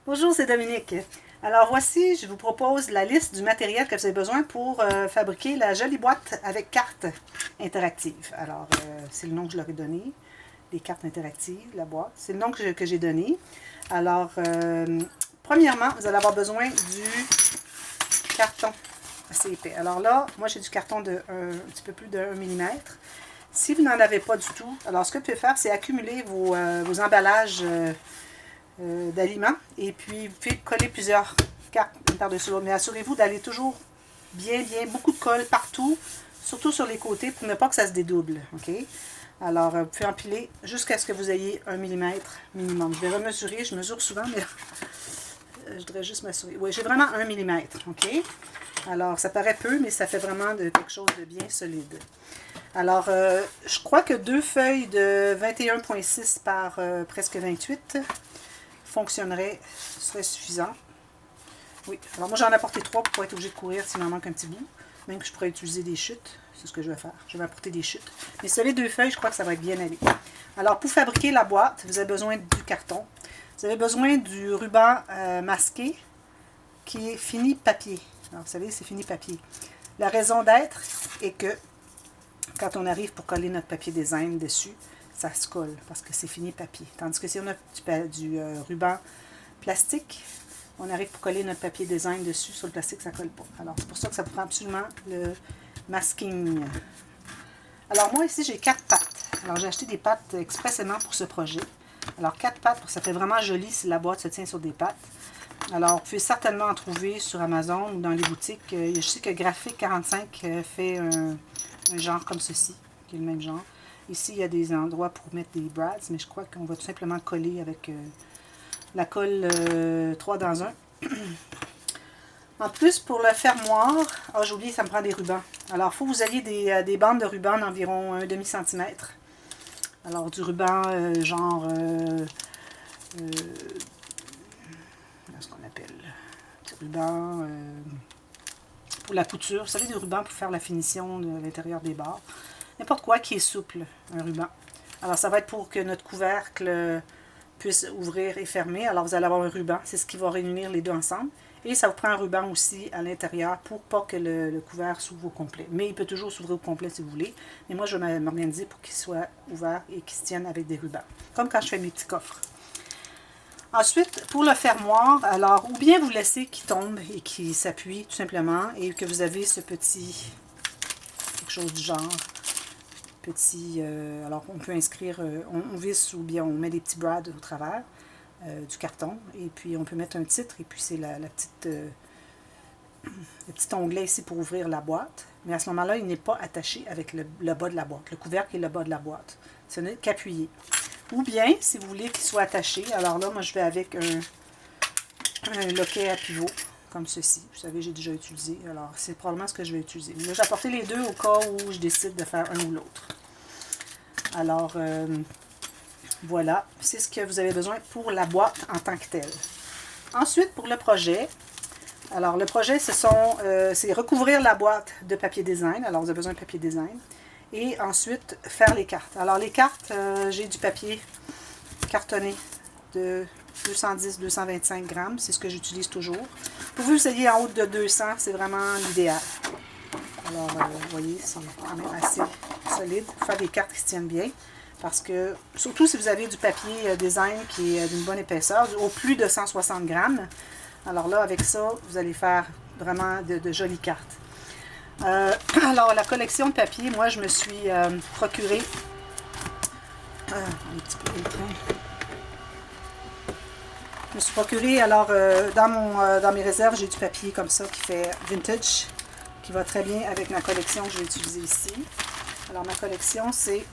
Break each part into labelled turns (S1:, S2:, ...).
S1: Bonjour, c'est Dominique. Alors voici, je vous propose la liste du matériel que vous avez besoin pour fabriquer la jolie boîte avec cartes interactives. Alors, c'est le nom que je leur ai donné, les cartes interactives, la boîte. C'est le nom que j'ai donné. Alors, premièrement, vous allez avoir besoin du carton assez épais. Alors là, moi j'ai du carton de un petit peu plus de 1 mm. Si vous n'en avez pas du tout, alors ce que vous pouvez faire, c'est accumuler vos emballages d'aliments. Et puis, vous pouvez coller plusieurs cartes une par-dessus l'autre. Mais assurez-vous d'aller toujours bien, beaucoup de colle partout, surtout sur les côtés, pour ne pas que ça se dédouble. OK? Alors, vous pouvez empiler jusqu'à ce que vous ayez 1 mm minimum. Je vais remesurer, je mesure souvent, mais je voudrais juste m'assurer. Oui, j'ai vraiment 1 mm. OK? Alors, ça paraît peu, mais ça fait vraiment quelque chose de bien solide. Alors, je crois que 2 feuilles de 21,6 par presque 28 fonctionnerait, serait suffisant. Oui, alors moi j'en ai apporté 3 pour pas être obligé de courir s'il m'en manque un petit bout. Même que je pourrais utiliser des chutes, c'est ce que je vais faire. Je vais apporter des chutes. Mais si vous avez 2 feuilles, je crois que ça va être bien aller. Alors pour fabriquer la boîte, vous avez besoin du carton. Vous avez besoin du ruban masqué qui est fini papier. Alors vous savez, c'est fini papier. La raison d'être est que quand on arrive pour coller notre papier design dessus, ça se colle parce que c'est fini papier. Tandis que si on a du ruban plastique, on arrive pour coller notre papier design dessus, sur le plastique, ça ne colle pas. Alors, c'est pour ça que ça prend absolument le masking. Alors, moi, ici, j'ai 4 pattes. Alors, j'ai acheté des pattes expressément pour ce projet. Alors, 4 pattes, ça fait vraiment joli si la boîte se tient sur des pattes. Alors, vous pouvez certainement en trouver sur Amazon ou dans les boutiques. Je sais que Graphique 45 fait un genre comme ceci, qui est le même genre. Ici, il y a des endroits pour mettre des brads, mais je crois qu'on va tout simplement coller avec la colle 3 dans 1. En plus, pour le fermoir, j'ai oublié, ça me prend des rubans. Alors, il faut que vous ayez des bandes de ruban d'environ 1 demi-centimètre. Alors, du ruban genre... ce qu'on appelle du ruban pour la couture. Vous savez, du ruban pour faire la finition de l'intérieur des barres. N'importe quoi qui est souple, un ruban. Alors, ça va être pour que notre couvercle puisse ouvrir et fermer. Alors, vous allez avoir un ruban. C'est ce qui va réunir les deux ensemble. Et ça vous prend un ruban aussi à l'intérieur pour pas que le couvert s'ouvre au complet. Mais il peut toujours s'ouvrir au complet si vous voulez. Mais moi, je vais m'organiser pour qu'il soit ouvert et qu'il se tienne avec des rubans. Comme quand je fais mes petits coffres. Ensuite, pour le fermoir, alors, ou bien vous laissez qu'il tombe et qu'il s'appuie tout simplement et que vous avez ce petit, quelque chose du genre, petit, alors on peut inscrire, on visse ou bien on met des petits brads au travers du carton et puis on peut mettre un titre et puis c'est le petit onglet ici pour ouvrir la boîte. Mais à ce moment-là, il n'est pas attaché avec le bas de la boîte, le couvercle et le bas de la boîte. Ce n'est qu'appuyé. Ou bien, si vous voulez qu'il soit attaché, alors là, moi je vais avec un loquet à pivot, comme ceci. Vous savez, j'ai déjà utilisé, alors c'est probablement ce que je vais utiliser. Là, j'ai apporté les deux au cas où je décide de faire un ou l'autre. Alors, voilà, c'est ce que vous avez besoin pour la boîte en tant que telle. Ensuite, pour le projet, alors le projet, c'est recouvrir la boîte de papier design. Alors, vous avez besoin de papier design. Et ensuite, faire les cartes. Alors, les cartes, j'ai du papier cartonné de 210-225 grammes. C'est ce que j'utilise toujours. Pour vous ayez en haut de 200, c'est vraiment l'idéal. Alors, vous voyez, c'est quand même assez solide pour faire des cartes qui se tiennent bien. Parce que, surtout si vous avez du papier design qui est d'une bonne épaisseur, au plus de 160 grammes, alors là, avec ça, vous allez faire vraiment de jolies cartes. Alors, la collection de papier, moi, je me suis procuré un petit peu éteint. Je me suis procuré, alors, dans mes réserves, j'ai du papier comme ça qui fait vintage, qui va très bien avec ma collection que je vais utiliser ici. Alors, ma collection, c'est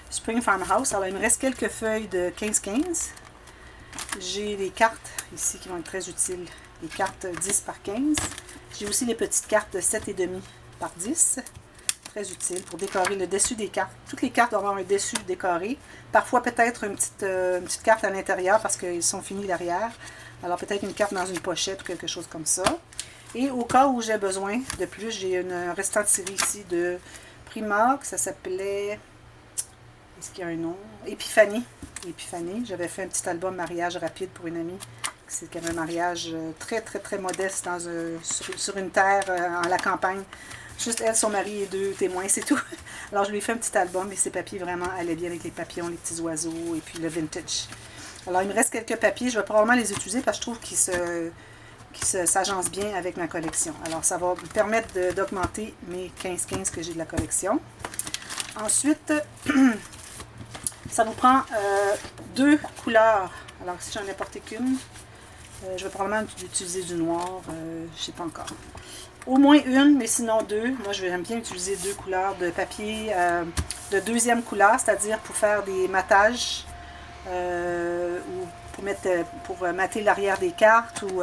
S1: Spring Farmhouse. Alors, il me reste quelques feuilles de 15-15. J'ai les cartes ici qui vont être très utiles. Les cartes 10 par 15. J'ai aussi les petites cartes de 7,5 par 10. Très utile pour décorer le dessus des cartes. Toutes les cartes doivent avoir un dessus décoré. Parfois, peut-être une petite carte à l'intérieur parce qu'ils sont finis derrière. Alors, peut-être une carte dans une pochette ou quelque chose comme ça. Et au cas où j'ai besoin de plus, j'ai un restant de série ici de Primark. Ça s'appelait Est-ce qu'il y a un nom? Épiphanie. Épiphanie. J'avais fait un petit album mariage rapide pour une amie. C'était un mariage très, très, très modeste sur une terre en la campagne. Juste elle, son mari et 2 témoins, c'est tout. Alors, je lui ai fait un petit album et ces papiers vraiment allaient bien avec les papillons, les petits oiseaux et puis le vintage. Alors, il me reste quelques papiers. Je vais probablement les utiliser parce que je trouve qu'ils s'agencent bien avec ma collection. Alors, ça va me permettre d'augmenter mes 15-15 que j'ai de la collection. Ensuite, ça vous prend 2 couleurs. Alors, si j'en ai porté qu'une, je vais probablement utiliser du noir. Je ne sais pas encore. Au moins une, mais sinon 2. Moi, j'aime bien utiliser 2 couleurs de papier de deuxième couleur, c'est-à-dire pour faire des matages ou pour mater l'arrière des cartes ou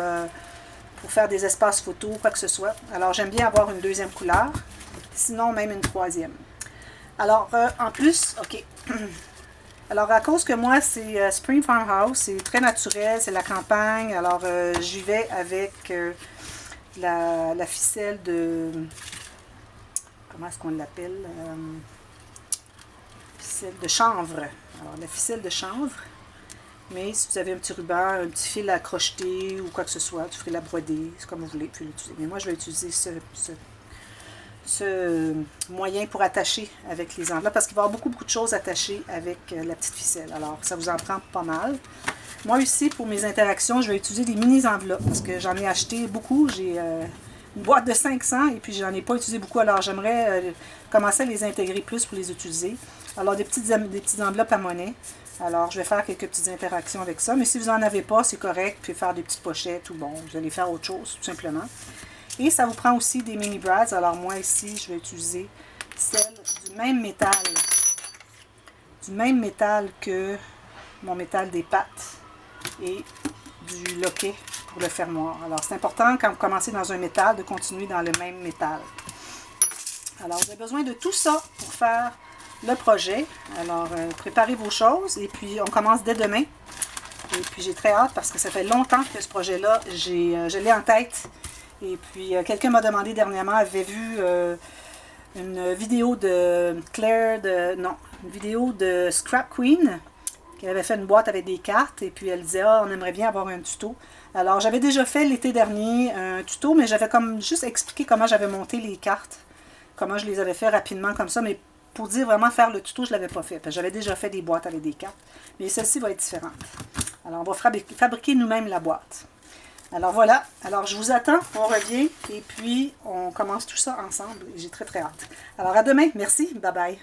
S1: pour faire des espaces photos, quoi que ce soit. Alors, j'aime bien avoir une deuxième couleur, sinon même une troisième. Alors, en plus, OK. Alors, à cause que moi, c'est Spring Farmhouse, c'est très naturel, c'est la campagne. Alors, j'y vais avec la ficelle de... Comment est-ce qu'on l'appelle? Ficelle de chanvre. Alors, la ficelle de chanvre. Mais si vous avez un petit ruban, un petit fil à crocheter ou quoi que ce soit, vous ferez la broder, c'est comme vous voulez, puis l'utiliser. Mais moi, je vais utiliser ce moyen pour attacher avec les enveloppes, parce qu'il va y avoir beaucoup de choses attachées avec la petite ficelle. Alors, ça vous en prend pas mal. Moi, ici, pour mes interactions, je vais utiliser des mini-enveloppes, parce que j'en ai acheté beaucoup. J'ai une boîte de 500, et puis j'en ai pas utilisé beaucoup. Alors, j'aimerais commencer à les intégrer plus pour les utiliser. Alors, des petites enveloppes à monnaie. Alors, je vais faire quelques petites interactions avec ça. Mais si vous n'en avez pas, c'est correct. Puis faire des petites pochettes ou bon, vous allez faire autre chose, tout simplement. Et ça vous prend aussi des mini brads. Alors, moi, ici, je vais utiliser celle du même métal. Du même métal que mon métal des pattes. Et du loquet pour le fermoir. Alors, c'est important, quand vous commencez dans un métal, de continuer dans le même métal. Alors, vous avez besoin de tout ça pour faire le projet. Alors, préparez vos choses et puis on commence dès demain. Et puis, j'ai très hâte parce que ça fait longtemps que ce projet-là, je l'ai en tête. Et puis, quelqu'un m'a demandé dernièrement, avait vu une vidéo de Claire, une vidéo de Scrap Queen, qui avait fait une boîte avec des cartes. Et puis, elle disait, ah, on aimerait bien avoir un tuto. Alors, j'avais déjà fait l'été dernier un tuto, mais j'avais comme juste expliqué comment j'avais monté les cartes. Comment je les avais fait rapidement comme ça, mais pour dire vraiment faire le tuto, je ne l'avais pas fait. J'avais déjà fait des boîtes avec des cartes, mais celle-ci va être différente. Alors, on va fabriquer nous-mêmes la boîte. Alors voilà, alors je vous attends, on revient, et puis on commence tout ça ensemble. J'ai très très hâte. Alors à demain, merci, bye bye.